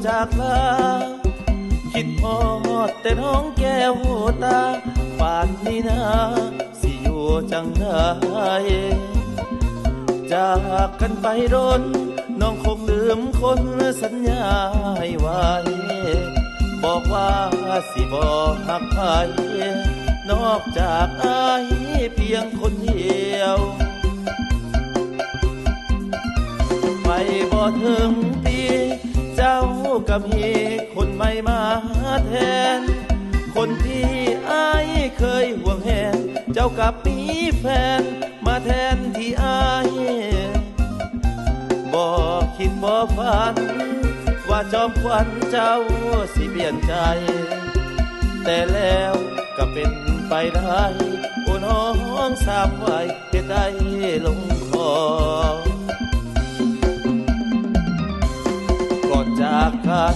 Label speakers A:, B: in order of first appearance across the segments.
A: จากลาคิดฮอดแต่น้องแก้วตาป่านนี้นะสิอยู่จังได้จากกันไปโดนน้องคงลืมคนสัญญาให้ไว้บอกว่าสิบ่หักใครนอกจากอายเพียงคนเดียวไปบ่ถึงปีเจ้ากับเฮคนใหม่มาแทนคนที่อายเคยห่วงแหนเจ้ากับมีแฟนมาแทนที่อายบ่คิดบ่ฝันว่าจอมขวัญเจ้าสิเปลี่ยนใจแต่แล้วก็เป็นไปได้โอ้น้องสามวัยเหตุใดลงคอก่อนจากกัน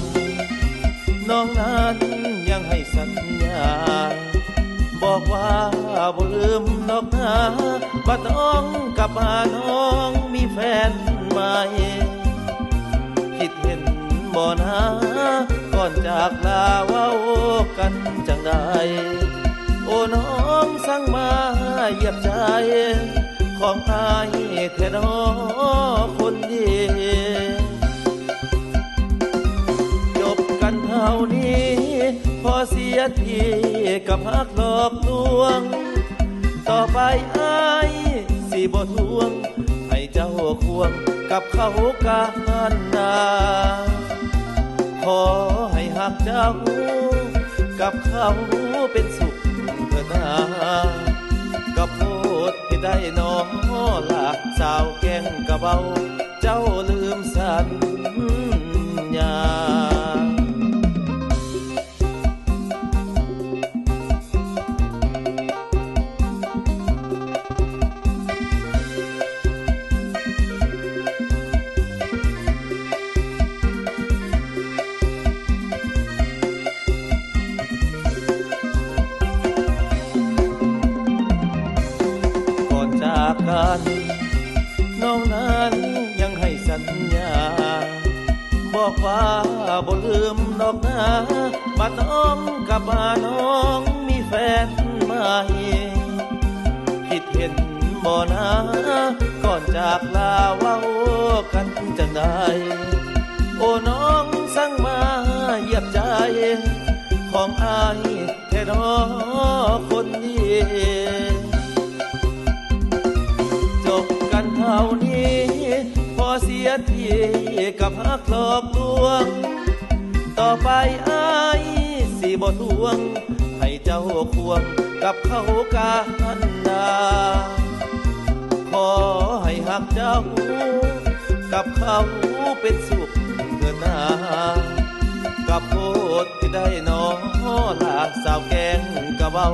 A: น้องนั้นยังให้สัญญาบอกว่าบ่ลืมนอกนาบัดน้องกลับมาน้องมีแฟนใหม่คิดเห็นบ่นะก่อนจากลาเว้ากันจังใดโอ้น้องสั่งมาเหยียบใจของอายแท้น้อคนดีจบกันเท่านี้พอเสียทีกับฮักหลอกลวงต่อไปอายสิบ่ทวงให้เจ้าควงกับเขากันนาขอให้หักเจ้ากับเขาเป็นสุขเถิดนากับโพดที่ได้น้องลาสาวแก่งกะเบาเจ้าลืมสัญญากันน้องนั้นยังให้สัญญาบอกว่าบ่ลืมดอกนาบัดน้องกลับมาน้องมีแฟนใหม่คิดเห็นบ่นะก่อนจากลาเว้ากันจังใดโอ้น้องสั่งมาเหยียบใจของอายแท้น้อคนดีเท่านี้พอเสียทีกับฮักหลอกลวงต่อไปอายสิบ่ทวงให้เจ้าควงกับเขากันนาขอให้หักเจ้ากับเขาเป็นสุขเถิดนากับโพดที่ได้น้อลาสาวแกงกะเบา